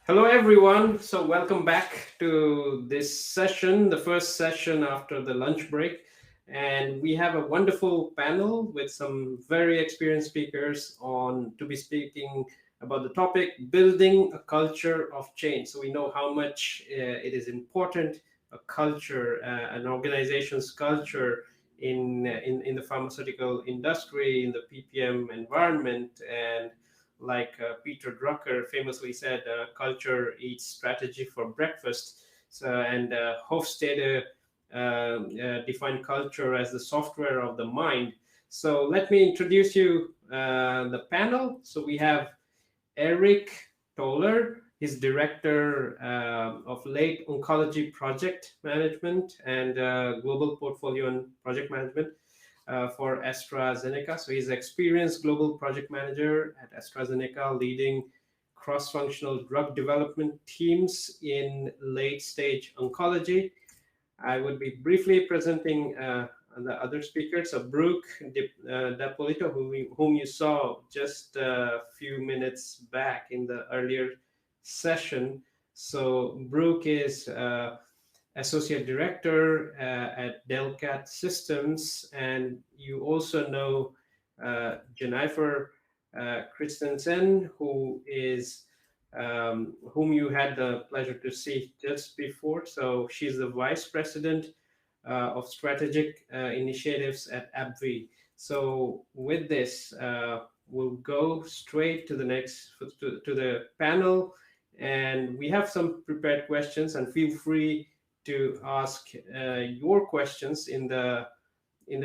Hello, everyone. So, welcome back to this session, the first session after the lunch break. And we have a wonderful panel with some very experienced speakers on to be speaking about the topic building a culture of change. So, we know how much it is important a culture, an organization's culture in the pharmaceutical industry, in the PPM environment, and like Peter Drucker famously said, culture eats strategy for breakfast. So, and Hofstede defined culture as the software of the mind. So, let me introduce you the panel. So, we have Eric Toller. He's director of late oncology project management and global portfolio and project management for AstraZeneca. So he's an experienced global project manager at AstraZeneca, leading cross-functional drug development teams in late-stage oncology. I would be briefly presenting the other speakers. So Brooke Dapolito, whom you saw just a few minutes back in the earlier session. So Brooke is associate director at Delcat Systems, and you also know Jennifer Christensen, whom you had the pleasure to see just before. So she's the vice president of strategic initiatives at AbbVie. So with this, we'll go straight to the next to the panel, and we have some prepared questions. And feel free to ask your questions in the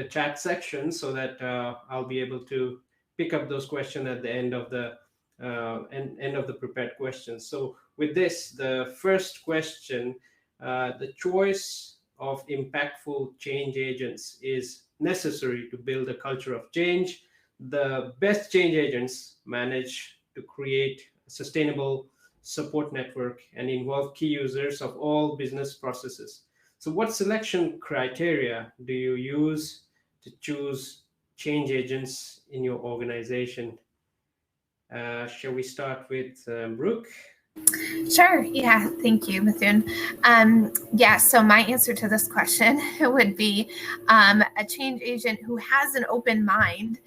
chat section so that I'll be able to pick up those questions at the end of the end of the prepared questions. So with this, the first question, the choice of impactful change agents is necessary to build a culture of change. The best change agents manage to create a sustainable support network and involve key users of all business processes. So, what selection criteria do you use to choose change agents in your organization? Shall we start with Brooke? Sure. Yeah. Thank you, Mithun. So my answer to this question would be a change agent who has an open mind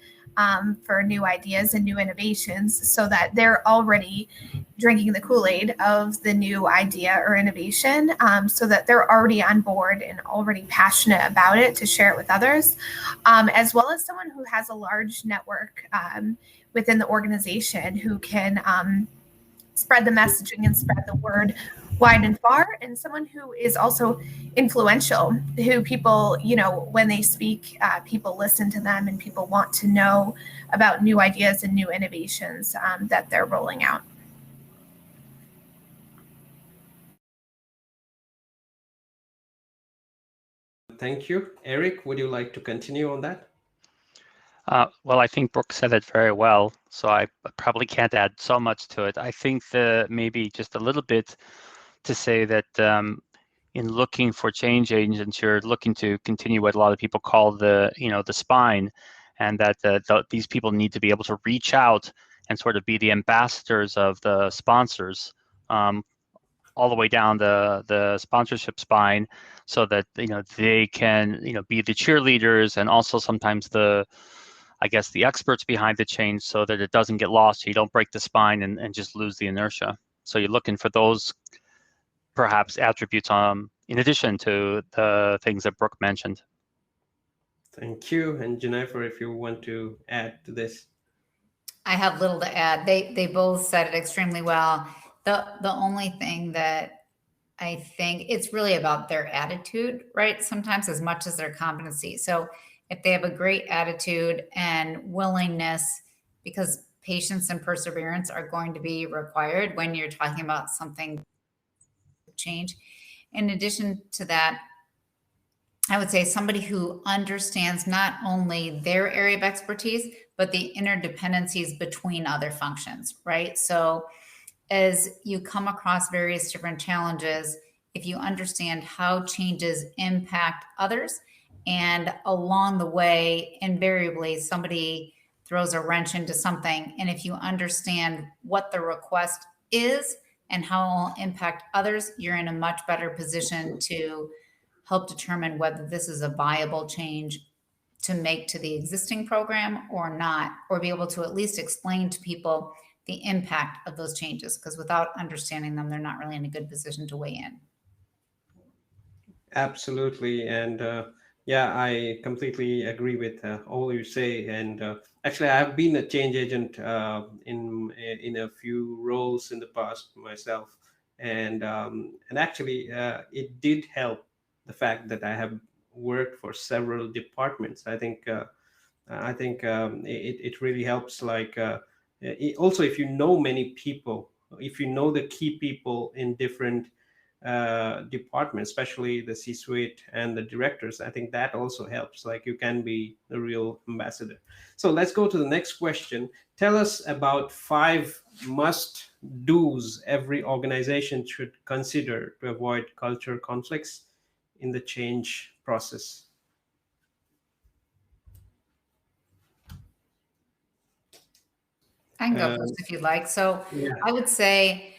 for new ideas and new innovations so that they're already drinking the Kool-Aid of the new idea or innovation so that they're already on board and already passionate about it to share it with others, as well as someone who has a large network within the organization who can spread the messaging and spread the word wide and far, and someone who is also influential, who people, when they speak, people listen to them and people want to know about new ideas and new innovations that they're rolling out. Thank you. Eric, would you like to continue on that? Well, I think Brooke said it very well, so I probably can't add so much to it. I think maybe just a little bit to say that in looking for change agents, you're looking to continue what a lot of people call the spine, and that these people need to be able to reach out and sort of be the ambassadors of the sponsors, all the way down the sponsorship spine, so that they can be the cheerleaders and also sometimes the experts behind the change, so that it doesn't get lost, so you don't break the spine and just lose the inertia. So you're looking for those perhaps attributes in addition to the things that Brooke mentioned. Thank you. And Jennifer, if you want to add to this. I have little to add. They both said it extremely well. The only thing that I think it's really about their attitude, right? Sometimes as much as their competency. So if they have a great attitude and willingness, because patience and perseverance are going to be required when you're talking about something change. In addition to that, I would say somebody who understands not only their area of expertise, but the interdependencies between other functions, right? So as you come across various different challenges, if you understand how changes impact others, and along the way, invariably, somebody throws a wrench into something. And if you understand what the request is, and how it will impact others, you're in a much better position to help determine whether this is a viable change to make to the existing program or not, or be able to at least explain to people the impact of those changes, because without understanding them, they're not really in a good position to weigh in. Absolutely, and yeah, I completely agree with all you say. And actually, I've been a change agent in a few roles in the past myself, and actually, it did help the fact that I have worked for several departments. I think it really helps. Like also, if you know many people, if you know the key people in different departments, especially the C-suite and the directors, I think that also helps. Like you can be the real ambassador. So let's go to the next question. Tell us about 5 must-dos every organization should consider to avoid culture conflicts in the change process. I can go Um, first if you'd like. So yeah. I would say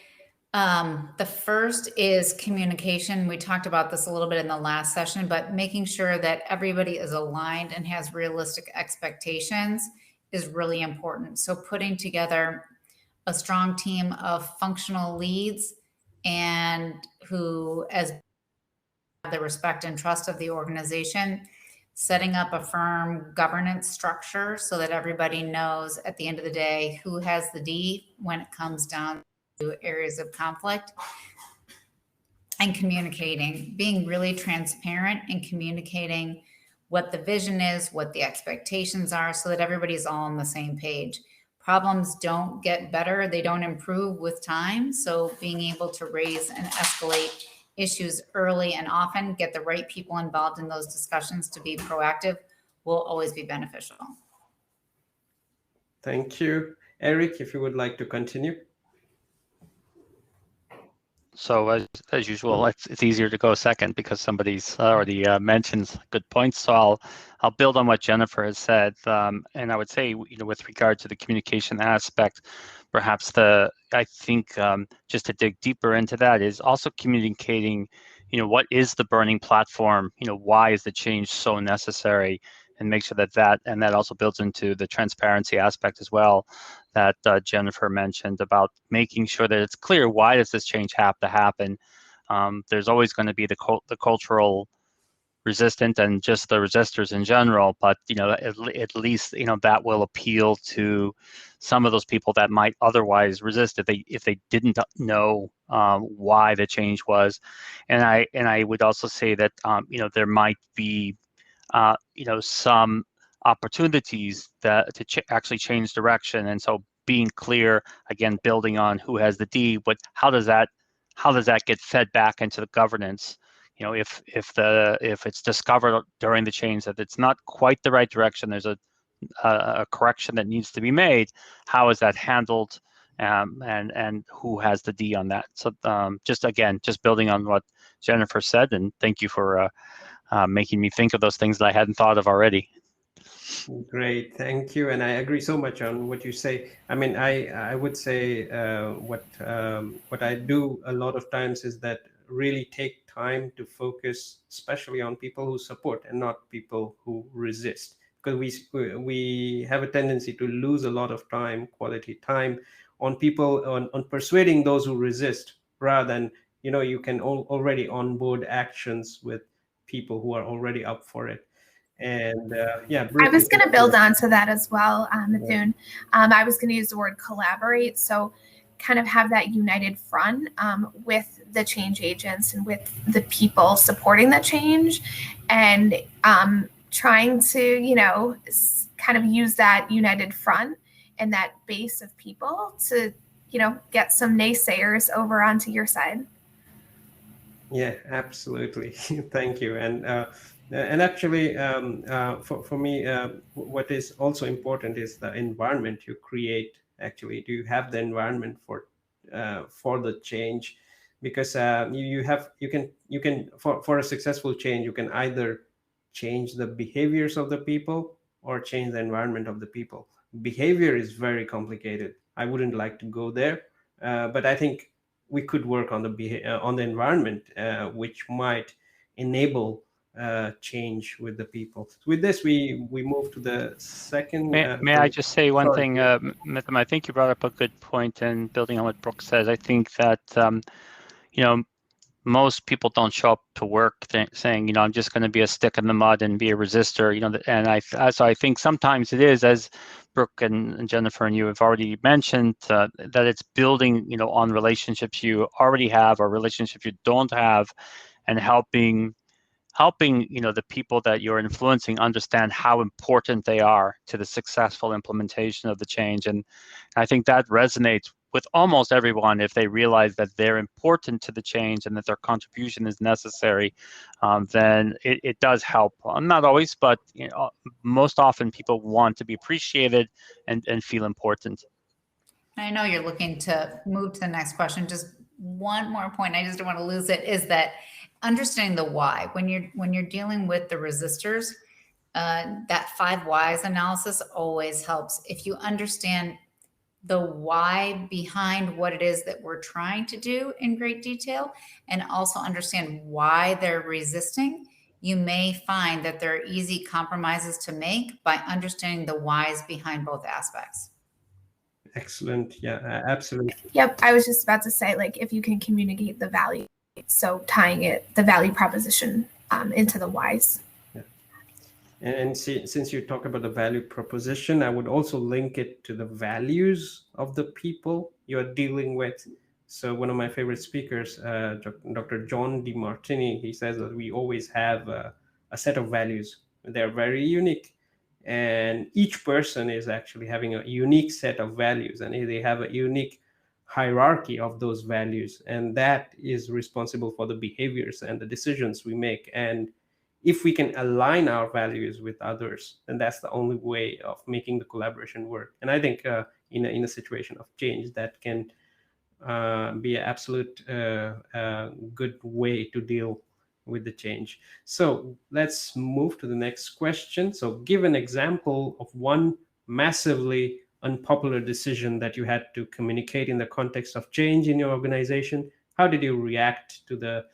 the first is communication. We talked about this a little bit in the last session, but making sure that everybody is aligned and has realistic expectations is really important. So putting together a strong team of functional leads and who as the respect and trust of the organization, setting up a firm governance structure so that everybody knows at the end of the day who has the D when it comes down to areas of conflict, and communicating, being really transparent and communicating what the vision is, what the expectations are, so that everybody's all on the same page. Problems don't get better, they don't improve with time. So being able to raise and escalate issues early and often, get the right people involved in those discussions to be proactive, will always be beneficial. Thank you. Eric, if you would like to continue. So as usual, it's easier to go second because somebody's already mentioned good points. So I'll build on what Jennifer has said, and I would say, with regard to the communication aspect, perhaps I think just to dig deeper into that is also communicating, what is the burning platform? Why is the change so necessary? And make sure that also builds into the transparency aspect as well that Jennifer mentioned about making sure that it's clear, why does this change have to happen? There's always going to be the cultural resistant and just the resistors in general, but at least that will appeal to some of those people that might otherwise resist if they didn't know why the change was. And I would also say that there might be some opportunities to actually change direction. And so being clear, again, building on who has the D, but how does that get fed back into the governance? If it's discovered during the change that it's not quite the right direction, there's a correction that needs to be made. How is that handled? And who has the D on that? So just building on what Jennifer said, and thank you for making me think of those things that I hadn't thought of already. Great, thank you, and I agree so much on what you say. I mean, I would say what I do a lot of times is that really take time to focus, especially on people who support and not people who resist, because we have a tendency to lose a lot of time, quality time, on people on persuading those who resist, rather than you can already onboard actions with people who are already up for it. And I was going to build on to that as well, Mithun. I was going to use the word collaborate. So kind of have that united front with the change agents and with the people supporting the change, and trying to, kind of use that united front and that base of people to, get some naysayers over onto your side. Yeah, absolutely. Thank you. And actually, for me, what is also important is the environment you create. Actually, do you have the environment for the change? Because you can for a successful change, you can either change the behaviors of the people or change the environment of the people. Behavior is very complicated. I wouldn't like to go there, but I think we could work on the environment, which might enable change with the people. With this, we move to the second. May I just say one sorry. thing, Mithun? I think you brought up a good point, and building on what Brooke says, I think that most people don't show up to work saying, I'm just going to be a stick in the mud and be a resistor, and so I think sometimes it is, as Brooke and Jennifer and you have already mentioned, that it's building, on relationships you already have or relationships you don't have, and helping the people that you're influencing understand how important they are to the successful implementation of the change. And I think that resonates with almost everyone. If they realize that they're important to the change and that their contribution is necessary, then it does help. Not always, but most often people want to be appreciated and feel important. I know you're looking to move to the next question. Just one more point, I just don't want to lose it, is that understanding the why. When you're dealing with the resistors, that 5 whys analysis always helps. If you understand the why behind what it is that we're trying to do in great detail, and also understand why they're resisting, you may find that there are easy compromises to make by understanding the whys behind both aspects. Excellent. Yeah, absolutely. Yep. I was just about to say, if you can communicate the value, so tying the value proposition into the whys. Yeah. And since you talk about the value proposition, I would also link it to the values of the people you're dealing with. So one of my favorite speakers, Dr. John DeMartini, he says that we always have a set of values. They're very unique. And each person is actually having a unique set of values, and they have a unique hierarchy of those values, and that is responsible for the behaviors and the decisions we make. And if we can align our values with others, then that's the only way of making the collaboration work. And I think in a situation of change, that can be an absolute good way to deal with the change. So let's move to the next question. So give an example of one massively unpopular decision that you had to communicate in the context of change in your organization. How did you react to the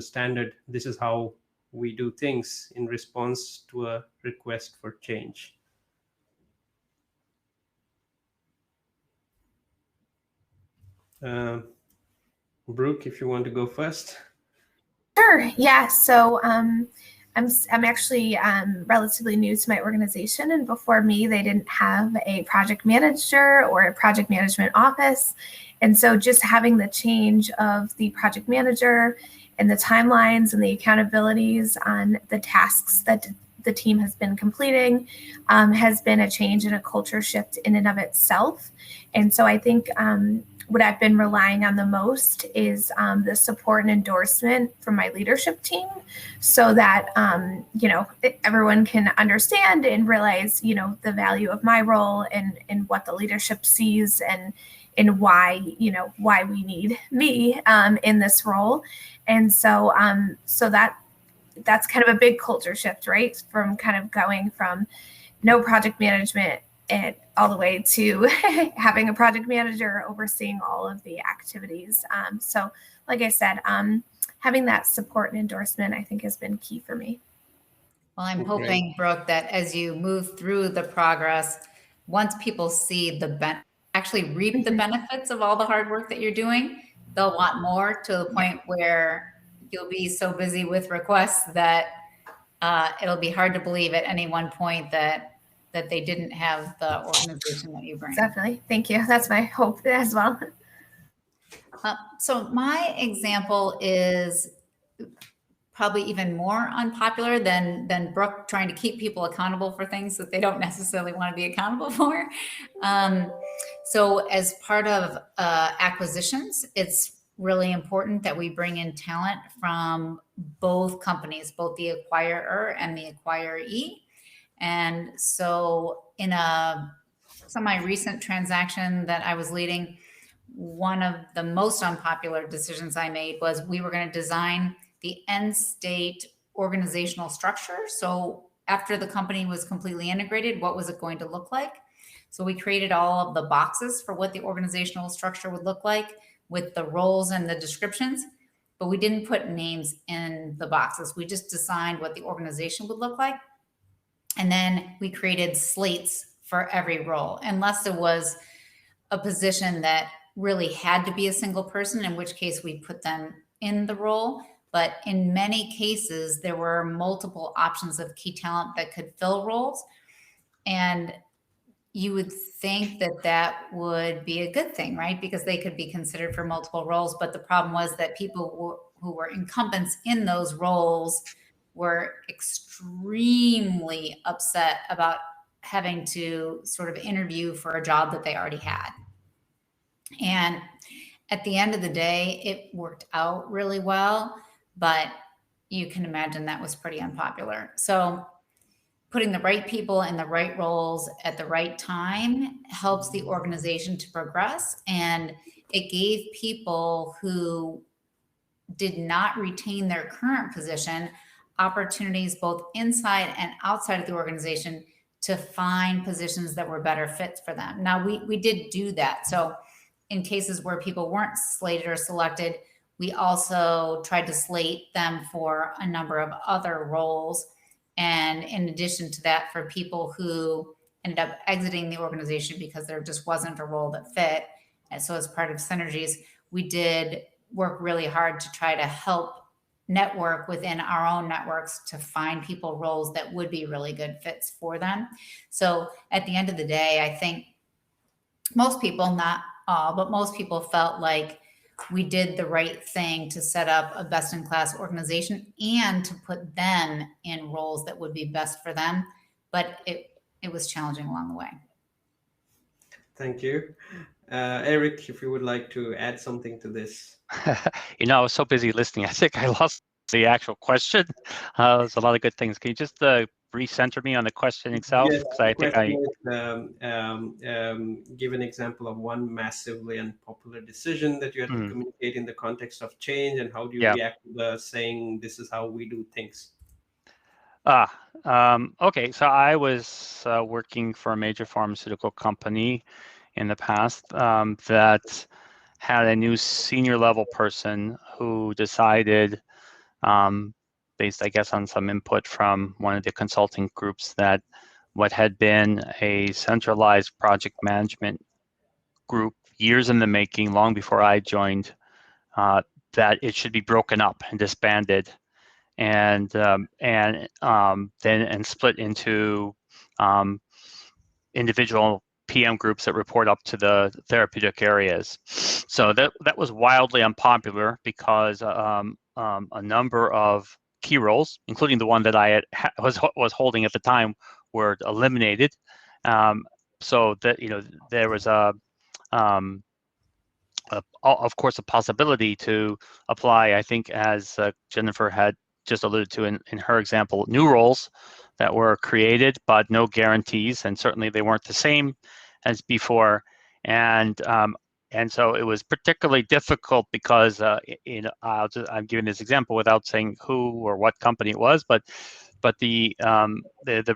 standard, this is how we do things, in response to a request for change? Brooke, if you want to go first. Sure. Yeah. So I'm actually relatively new to my organization, and before me, they didn't have a project manager or a project management office. And so just having the change of the project manager and the timelines and the accountabilities on the tasks that the team has been completing has been a change and a culture shift in and of itself. And so I think what I've been relying on the most is the support and endorsement from my leadership team, so that, everyone can understand and realize, the value of my role and what the leadership sees, and why we need me in this role. And so that's kind of a big culture shift, right? From kind of going from no project management and all the way to having a project manager overseeing all of the activities. So like I said, having that support and endorsement, I think, has been key for me. Well, I'm hoping, Brooke, that as you move through the progress, once people see actually reap the benefits of all the hard work that you're doing, they'll want more, to the point where you'll be so busy with requests that it'll be hard to believe at any one point that they didn't have the organization that you bring. Definitely. Thank you. That's my hope as well. So my example is probably even more unpopular than Brooke trying to keep people accountable for things that they don't necessarily want to be accountable for. So as part of acquisitions, it's really important that we bring in talent from both companies, both the acquirer and the acquiree. And so in a semi-recent transaction that I was leading, one of the most unpopular decisions I made was we were going to design the end state organizational structure. So after the company was completely integrated, what was it going to look like? So we created all of the boxes for what the organizational structure would look like with the roles and the descriptions, but we didn't put names in the boxes. We just designed what the organization would look like. And then we created slates for every role, unless there was a position that really had to be a single person, in which case we put them in the role. But in many cases, there were multiple options of key talent that could fill roles. And you would think that that would be a good thing, right? Because they could be considered for multiple roles. But the problem was that people who were incumbents in those roles were extremely upset about having to sort of interview for a job that they already had. And at the end of the day, it worked out really well, but you can imagine that was pretty unpopular. So putting the right people in the right roles at the right time helps the organization to progress. And it gave people who did not retain their current position opportunities both inside and outside of the organization to find positions that were better fits for them. Now, we did do that. So in cases where people weren't slated or selected, we also tried to slate them for a number of other roles. And in addition to that, for people who ended up exiting the organization because there just wasn't a role that fit, and so as part of Synergies, we did work really hard to try to help network within our own networks to find people roles that would be really good fits for them. So at the end of the day, I think most people, not all, but most people felt like we did the right thing to set up a best-in-class organization and to put them in roles that would be best for them. But it was challenging along the way. Thank you. Eric, if you would like to add something to this. I was so busy listening. I think I lost the actual question. There's a lot of good things. Can you just recenter me on the question itself? Yes, Because I think give an example of one massively unpopular decision that you had to communicate in the context of change, and how do you react to the saying, this is how we do things? Okay. So I was working for a major pharmaceutical company in the past that had a new senior level person who decided, based, I guess, on some input from one of the consulting groups, that what had been a centralized project management group years in the making, long before I joined, that it should be broken up and disbanded, and split into individual PM groups that report up to the therapeutic areas. So that was wildly unpopular because a number of key roles, including the one that I was holding at the time, were eliminated. So that there was of course, a possibility to apply, I think, as Jennifer had just alluded to in her example, new roles that were created, but no guarantees, and certainly they weren't the same as before. And so it was particularly difficult because I'm giving this example without saying who or what company it was, but the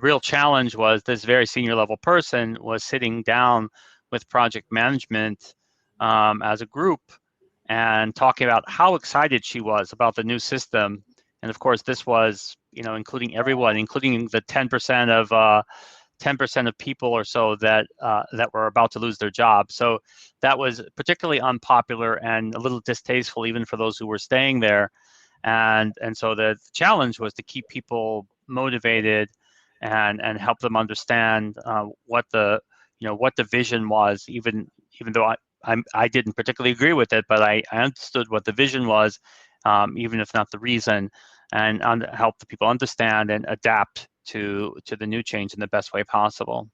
real challenge was this very senior level person was sitting down with project management as a group and talking about how excited she was about the new system. And of course, this was, including everyone, including the 10% of people or so that were about to lose their job. So that was particularly unpopular and a little distasteful, even for those who were staying there. And so the challenge was to keep people motivated and help them understand what the vision was, even though I didn't particularly agree with it, but I understood what the vision was, even if not the reason, and help the people understand and adapt to the new change in the best way possible.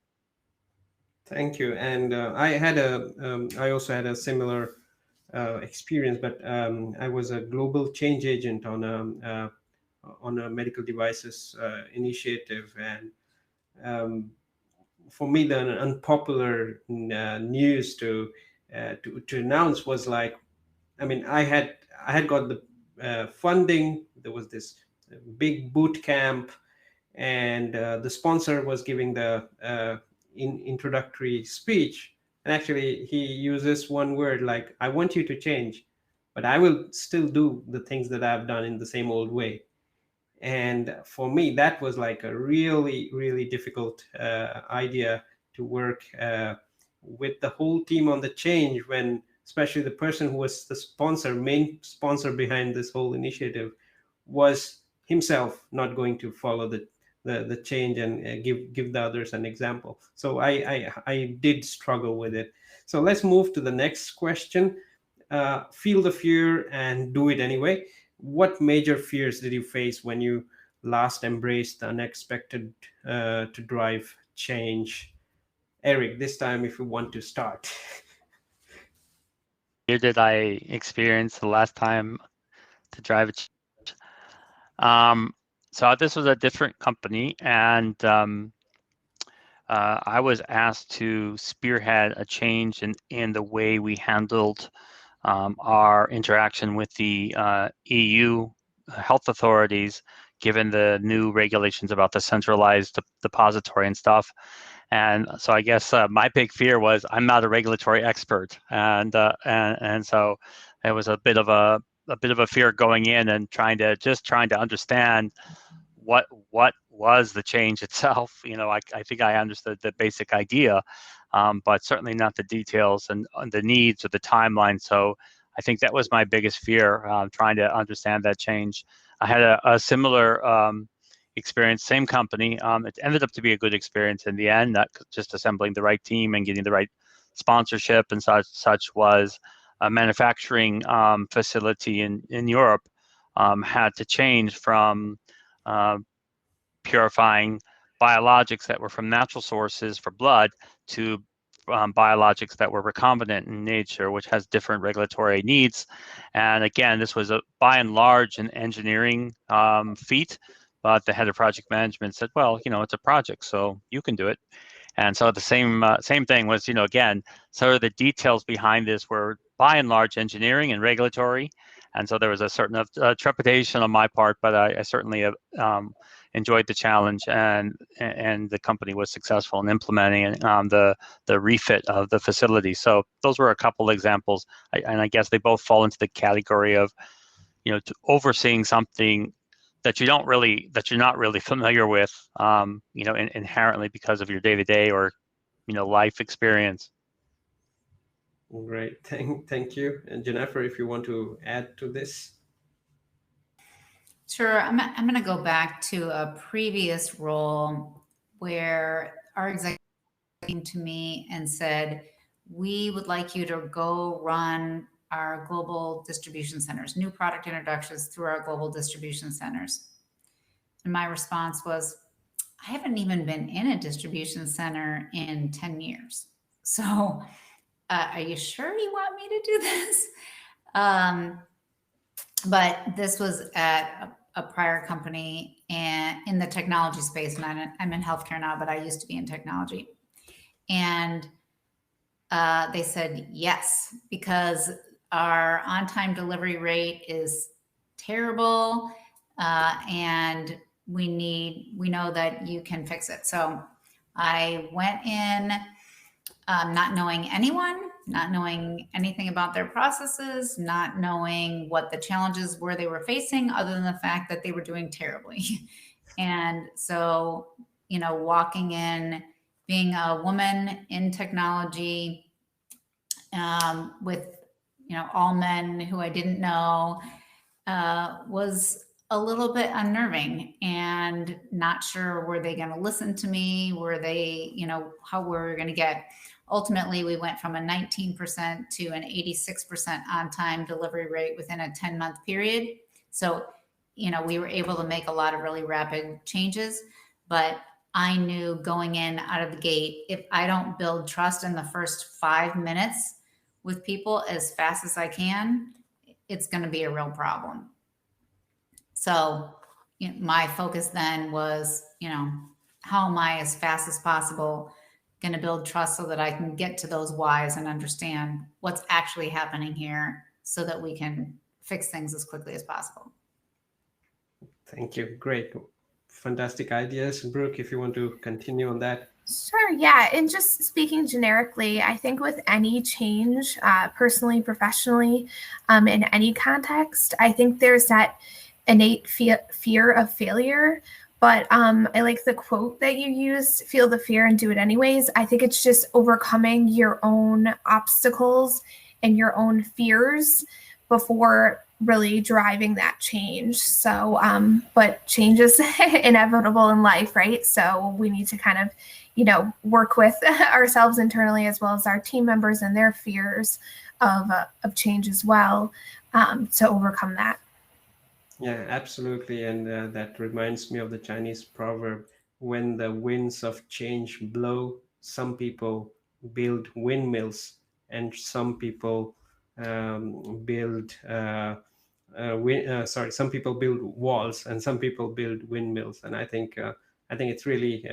Thank you. And I also had a similar experience, but I was a global change agent on a medical devices initiative, and for me, the unpopular news to announce was like, I had got the funding. There was this big boot camp, and the sponsor was giving the introductory speech. And actually, he uses one word like, I want you to change, but I will still do the things that I've done in the same old way. And for me, that was like a really, really difficult idea to work with the whole team on the change, when especially the person who was the main sponsor behind this whole initiative, was himself not going to follow the change and give the others an example. So I did struggle with it. So let's move to the next question. Feel the fear and do it anyway. What major fears did you face when you last embraced the unexpected to drive change? Eric, this time if you want to start. Here did I experience the last time to drive a change? So this was a different company, and I was asked to spearhead a change in the way we handled our interaction with the EU health authorities, given the new regulations about the centralized depository and stuff. And so I guess my big fear was I'm not a regulatory expert, and so it was a bit of a fear going in and trying to understand what was the change itself. I think I understood the basic idea, but certainly not the details and the needs or the timeline. So I think that was my biggest fear, trying to understand that change. I had a similar experience, same company. It ended up to be a good experience in the end, not just assembling the right team and getting the right sponsorship and such was a manufacturing facility in Europe had to change from purifying biologics that were from natural sources for blood to biologics that were recombinant in nature, which has different regulatory needs. And again, this was by and large an engineering feat, but the head of project management said, well, it's a project, so you can do it. And so the same thing was, again, sort of the details behind this were by and large engineering and regulatory. And so there was a certain trepidation on my part, but I certainly enjoyed the challenge, and the company was successful in implementing the refit of the facility. So those were a couple examples, and I guess they both fall into the category of, overseeing something that you're not really familiar with, inherently because of your day-to-day or, life experience. Great, thank you. And Jennifer, if you want to add to this. Sure. I'm going to go back to a previous role where our executive came to me and said, we would like you to go run our global distribution centers, new product introductions through our global distribution centers. And my response was, I haven't even been in a distribution center in 10 years. So are you sure you want me to do this? But this was at a prior company and in the technology space, and I'm in healthcare now, but I used to be in technology. And they said yes, because our on-time delivery rate is terrible, and we know that you can fix it. So I went in not knowing anyone, not knowing anything about their processes, not knowing what the challenges were they were facing, other than the fact that they were doing terribly. And so, walking in, being a woman in technology, with, all men who I didn't know, was a little bit unnerving, and not sure, were they going to listen to me? Were they, how were we going to get? Ultimately, we went from a 19% to an 86% on-time delivery rate within a 10-month period. So, we were able to make a lot of really rapid changes, but I knew going in out of the gate, if I don't build trust in the first 5 minutes with people as fast as I can, it's going to be a real problem. So my focus then was, how am I as fast as possible going to build trust so that I can get to those whys and understand what's actually happening here so that we can fix things as quickly as possible. Thank you. Great. Fantastic ideas. Brooke, if you want to continue on that. Sure, yeah. And just speaking generically, I think with any change, personally, professionally, in any context, I think there's that innate fear of failure. But I like the quote that you used, feel the fear and do it anyways. I think it's just overcoming your own obstacles and your own fears before really driving that change. So, but change is inevitable in life, right? So we need to kind of, work with ourselves internally as well as our team members and their fears of change as well, to overcome that. Yeah, absolutely. And that reminds me of the Chinese proverb, when the winds of change blow, some people build windmills and some people build some people build walls and some people build windmills. And I think it's really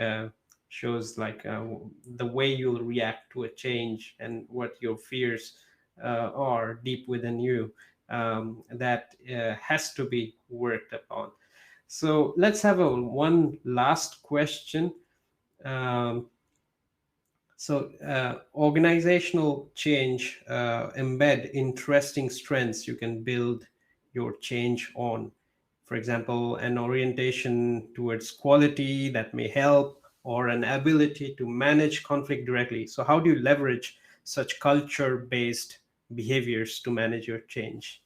shows like the way you'll react to a change and what your fears are deep within you, that has to be worked upon. So let's have one last question. Um, Organizational change embed interesting strengths you can build your change on. For example, an orientation towards quality that may help, or an ability to manage conflict directly. So, how do you leverage such culture based behaviors to manage your change?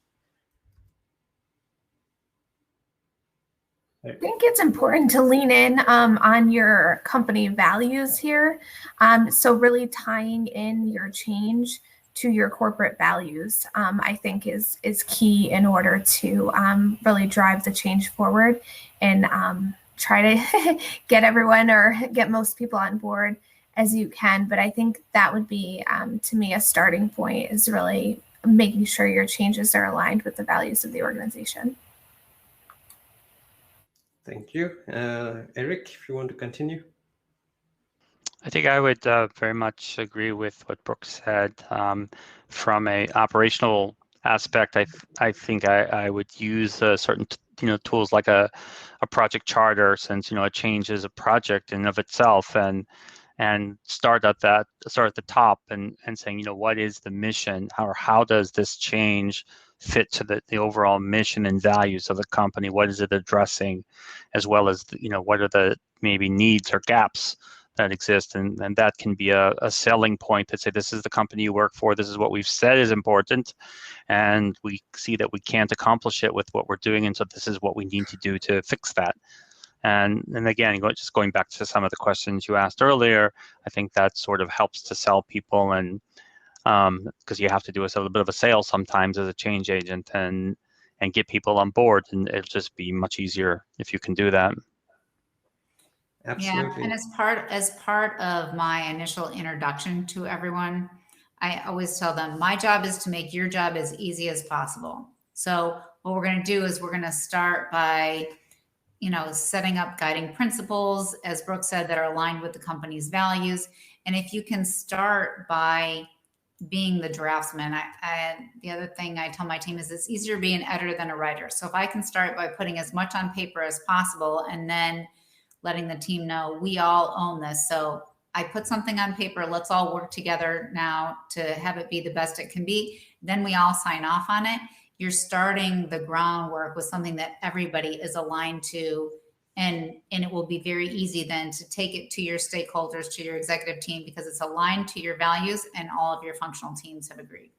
I think it's important to lean in on your company values here. So really tying in your change to your corporate values, I think is key in order to really drive the change forward and try to get everyone or get most people on board as you can. But I think that would be, to me, a starting point is really making sure your changes are aligned with the values of the organization. Thank you. Eric, if you want to continue. I think I would very much agree with what Brooke said. From a operational aspect, I think I would use certain tools like a project charter, since a change is a project in of itself, and start at the top and saying, what is the mission, or how does this change fit to the overall mission and values of the company? What is it addressing, as well as what are the maybe needs or gaps that exist, and that can be a selling point that say, this is the company you work for, this is what we've said is important, and we see that we can't accomplish it with what we're doing, and so this is what we need to do to fix that. And again, just going back to some of the questions you asked earlier, I think that sort of helps to sell people, and because you have to do a little bit of a sale sometimes as a change agent, and get people on board, and it'll just be much easier if you can do that. Absolutely. Yeah, and as part of my initial introduction to everyone, I always tell them, my job is to make your job as easy as possible. So what we're going to do is we're going to start by setting up guiding principles, as Brooke said, that are aligned with the company's values. And if you can start by being the draftsman, the other thing I tell my team is it's easier to be an editor than a writer. So if I can start by putting as much on paper as possible and then letting the team know we all own this. So I put something on paper, let's all work together now to have it be the best it can be. Then we all sign off on it. You're starting the groundwork with something that everybody is aligned to, and it will be very easy then to take it to your stakeholders, to your executive team, because it's aligned to your values and all of your functional teams have agreed.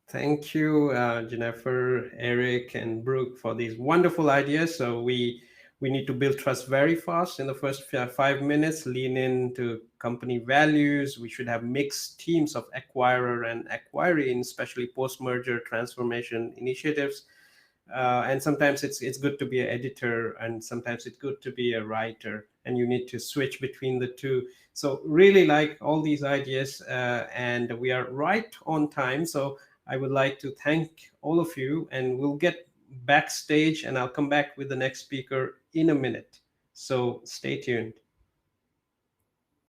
Thank you, Jennifer, Eric, and Brooke, for these wonderful ideas. So we need to build trust very fast in the first 5 minutes, lean into company values. We should have mixed teams of acquirer and acquiree, especially post-merger transformation initiatives. And sometimes it's good to be an editor, and sometimes it's good to be a writer, and you need to switch between the two. So really like all these ideas, and we are right on time. So I would like to thank all of you, and we'll get backstage and I'll come back with the next speaker in a minute. So stay tuned.